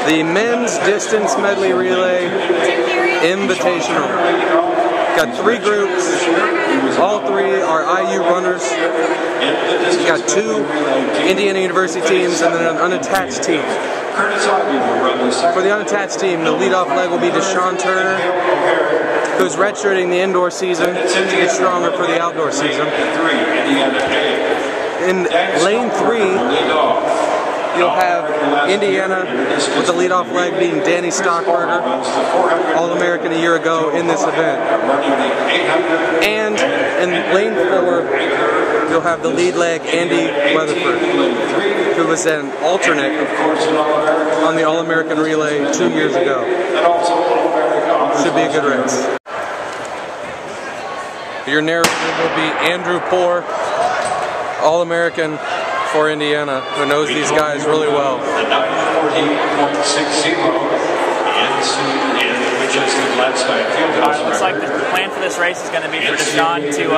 The men's distance medley relay invitational. Got 3 groups. All 3 are IU runners. Got 2 Indiana University teams and then an unattached team. For the unattached team, the leadoff leg will be Deshaun Turner, who's redshirting the indoor season to get stronger for the outdoor season. In lane 3, you'll have Indiana with the leadoff leg being Danny Stockberger, All-American a year ago in this event. And in lane 4, you'll have the lead leg Andy Weatherford, who was an alternate on the All-American relay 2 years ago. Should be a good race. Your narrator will be Andrew Poor, All-American for Indiana, who knows these guys really well. Looks like the plan for this race is going to be for Deshaun to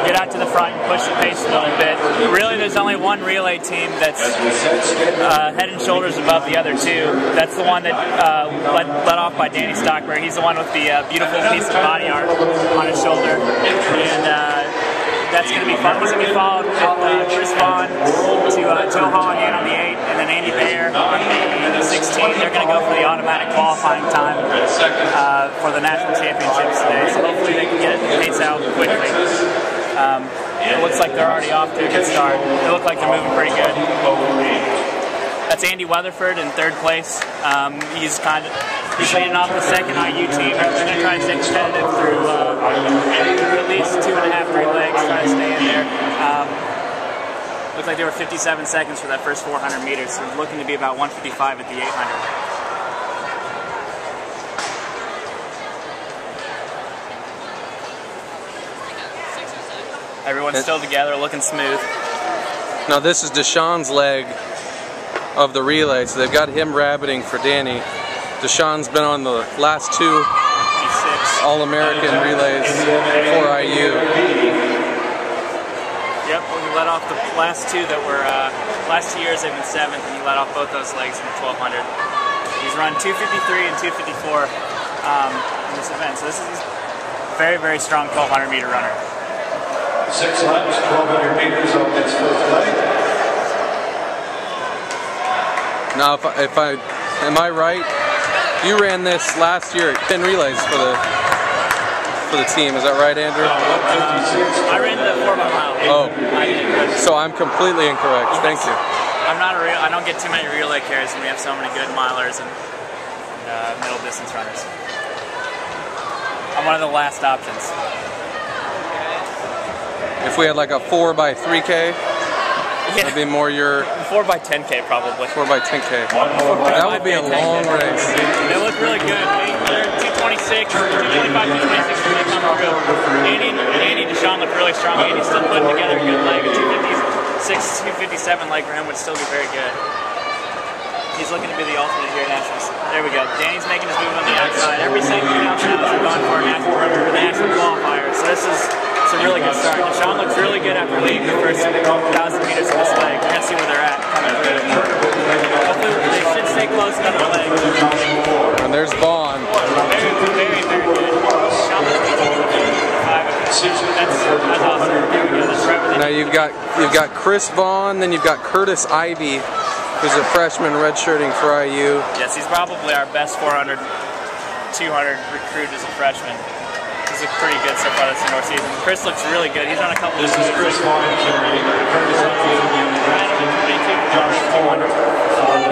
get out to the front and push the pace a little bit. Really, there's only one relay team that's head and shoulders above the other 2. That's the one that led off by Danny Stockberger. He's the one with the beautiful piece of body art on his shoulder. And that's going to be fun. He's going to be followed with Chris Vaughn to Holahan on the 8, and then Andy Bayer on the 16. They're going to go for the automatic qualifying time for the national championships today. So hopefully they can get the pace out quickly. It looks like they're already off to a good start. They look like they're moving pretty good. That's Andy Weatherford in 3rd place. He's leading off the 2nd IU team. They're going to try to stay competitive through at least 2.5-3 legs, try to stay in there. Looks like they were 57 seconds for that first 400 meters, so looking to be about 155 at the 800. Everyone's still together, looking smooth. Now this is Deshaun's leg of the relay, so they've got him rabbiting for Danny. Deshaun's been on the last 2 All-American relays for IU. Yep, well, he led off the last 2 that were, last 2 years they've been 7th, and he led off both those legs in the 1200. He's run 253 and 254 in this event, so this is a very, very strong 1200 meter runner. 6 laps, 1,200 meters on this first leg. Now, am I right? You ran this last year at 10 relays for the team. Is that right, Andrew? I ran the 4-mile. Oh, so I'm completely incorrect. Thank you. I don't get too many relay carries, and we have so many good milers and middle distance runners. I'm one of the last options. If we had like a 4x3K, that'd be more your 4x10K probably. 4x10K. That would be a long race. They look really good. They're 226, 225, 226 when they come through. Andy and Deshaun look really strong. Andy's still putting together a good leg. A 256, 257 leg for him would still be very good. He's looking to be the alternate here at Nationals. There we go. Danny's making his move on the outside. Every second counts now as we're going for a national qualifier. So this is a really good start. Deshaun looks really good after leading the first 1,000 meters of this leg. We're going to see where they're at coming through. Hopefully they should stay close to the leg. And there's Vaughn. Very, very, very good. Deshaun looks that's awesome. There we go. Now you've got Chris Vaughn, then you've got Curtis Ivey, who's a freshman redshirting for IU. Yes, he's probably our best 400, 200 recruit as a freshman. He's looked pretty good so far this indoor season. Chris looks really good. He's on a couple of Chris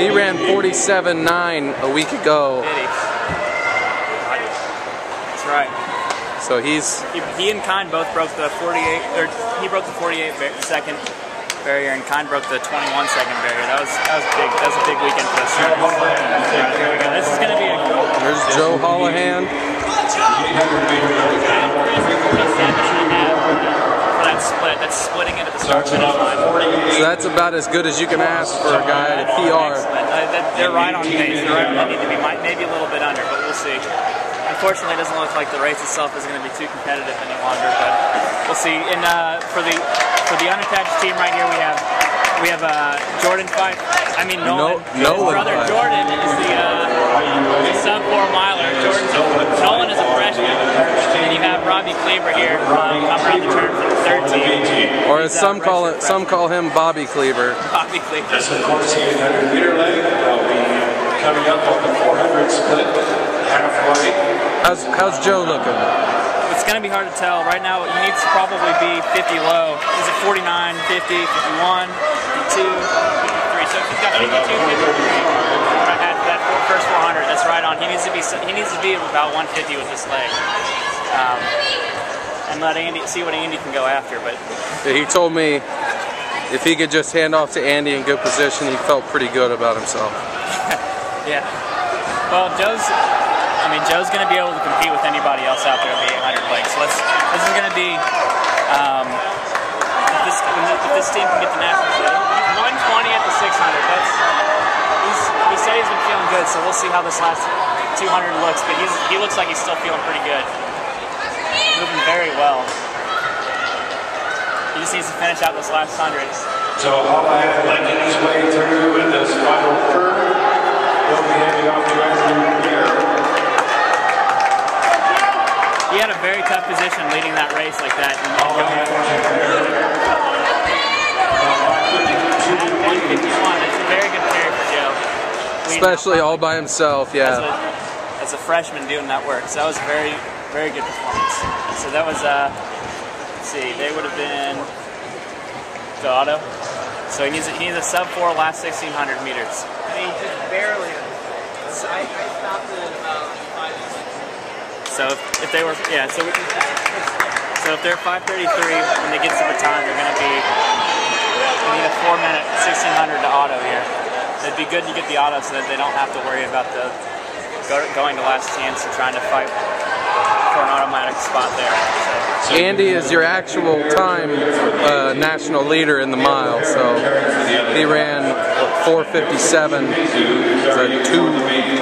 He ran 47.9 a week ago. That's right. So he and Kine both broke the 48, or he broke the 48-second barrier, and Kine broke the 21-second barrier. That was big. That was a big weekend for us. Here we go. This is going to be a cool. There's Joe Holahan. That split. That's splitting it at the start finish line. So that's about as good as you can ask for a guy at a PR. They're right on pace. They're right where they need to be. Maybe a little bit under, but we'll see. Unfortunately, it doesn't look like the race itself is going to be too competitive any longer, but we'll see. And for the unattached team right here, we have Jordan Fife, I mean Nolan. His Nolan. brother Jordan is the sub-4 miler. Nolan is a freshman. And you have Robbie Kleber here come around the turn for the third team. Or as some call him Bobby Kleber. Bobby Kleber. This is the 800-meter leg. They'll be coming up on the 400 split halfway. How's Joe looking? It's going to be hard to tell. Right now, he needs to probably be 50 low. He's at 49, 50, 51, 52, 53. So if he's got 52, 53, right at that first 400, that's right on. He needs to be about 150 with this leg. And let Andy see what Andy can go after. But he told me if he could just hand off to Andy in good position, he felt pretty good about himself. Yeah. Well, Joe's going to be able to compete with anybody else out there in the 800 leg. So this is going to be if this team can get the national title. 120 at the 600. He said he's been feeling good. So we'll see how this last 200 looks. But he looks like he's still feeling pretty good. Moving very well. He just needs to finish out this last 100. So Holahan making his way through in this final curve. He'll be handing off to Andy Bayer. He had a very tough position leading that race like that. And at 151, it's a very good period for Joe. Especially all by himself, yeah. As a freshman doing that work. So that was a very, very good performance. So that was, let's see, they would have been the auto. So he needs a sub-4 last 1,600 meters. I mean, just barely. So I stopped it at about 5. So if they were, yeah, so if they're 5:33 when they get to the baton, they're going to be, we need a 4-minute 1,600 to auto here. It'd be good to get the auto so that they don't have to worry about the going to last chance and trying to fight for an automatic spot there. So. Andy is your actual time national leader in the mile, so he ran 4:57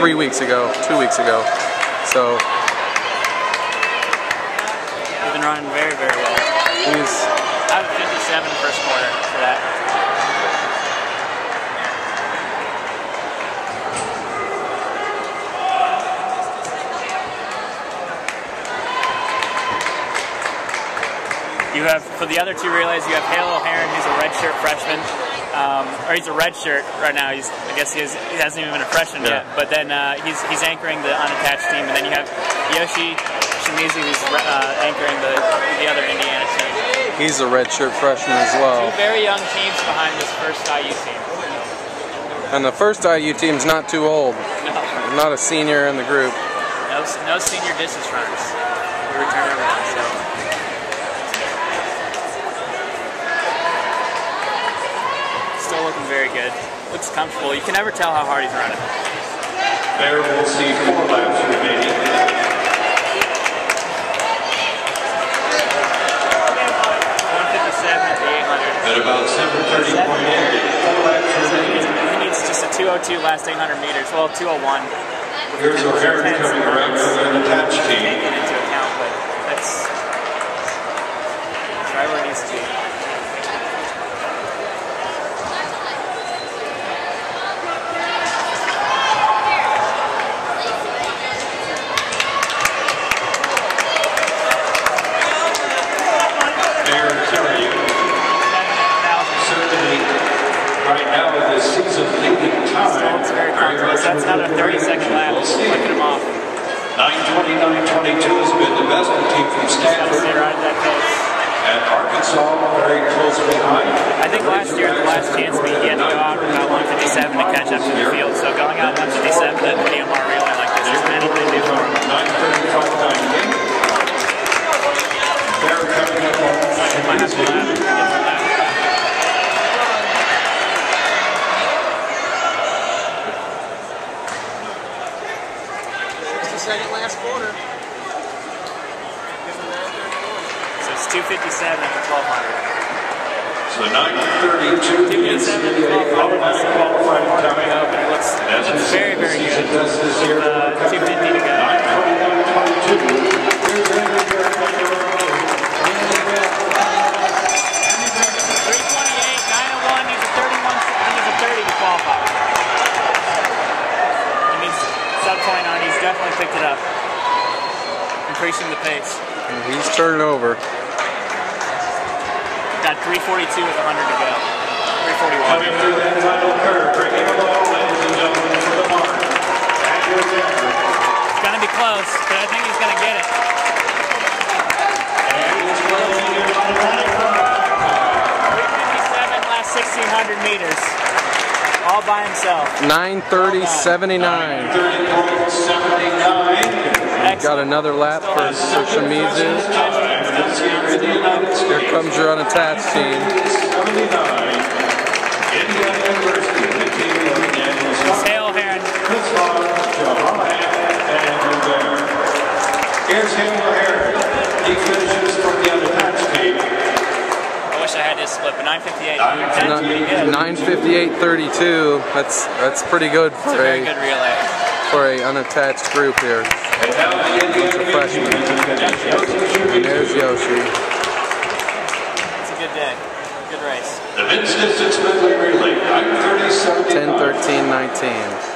2 weeks ago. So he's been running very, very well. He's out of 57 first quarter for that. You have, for the other two relays, you have Holahan, who's a redshirt freshman, or he's a redshirt right now. I guess he hasn't even been a freshman yet. But then he's anchoring the unattached team, and then you have Yoshi Shimizu, who's anchoring the other Indiana team. He's a redshirt freshman as well. Two very young teams behind this first IU team. And the first IU team's not too old. No. Not a senior in the group. No senior distance runners. We return everyone. So. Still looking very good. Looks comfortable. You can never tell how hard he's running. There we'll see 4 laps remaining. 157 at the 800. At about 7:30 point Andy. 4 laps remaining. He needs just a 2:02 last 800 meters. Well, 2:01. Here's O'Hara coming around from an attached team. Take it into account, but that's right where it needs to be. Right now, with this season leading time, It's very close. That's another 30-second lap. Flicking him off. 9:29.22 has been the best team from Got to Stanford. stay right at that pace. And Arkansas very close behind. I think last year at the last chance meet, he had to go out about 157 to catch up to the field. So going out 157 at the DMR relay like this isn't anything new for him. 9:35.98. They're coming up on Might have to lap. Second last quarter. So it's 257 at the 1200. So 9:32 is the automatic qualifying time. Looks very, very good. With 250 to go. 9:29.22. Here's Andy Bayer. 328, 901, needs a 30 to qualify. definitely picked it up, increasing the pace. And he's turning over. Got 3:42 with 100 to go. 3:41. Coming through that final curve, bringing the ball, ladies and gentlemen, to the mark. It's going to be close, but I think he's going to get it. And he's closing your automatic time. 3:57 last 1,600 meters. All by himself. 9:30.79. 9:30.79. Got another lap for Shimizu. Here comes your unattached team. 79. Indiana University, the team of It's Holahan. Holahan and Andy Bayer. Here's Holahan. He finishes from the unattached team. I wish I had this split, but 9:58. 9:58.32. That's pretty good for Very good relay. for a unattached group here. Bunch of freshmen. And there's Yoshi. It's a good day. Good race. The men's distance medley relay, 9:30.79. 10:13.19.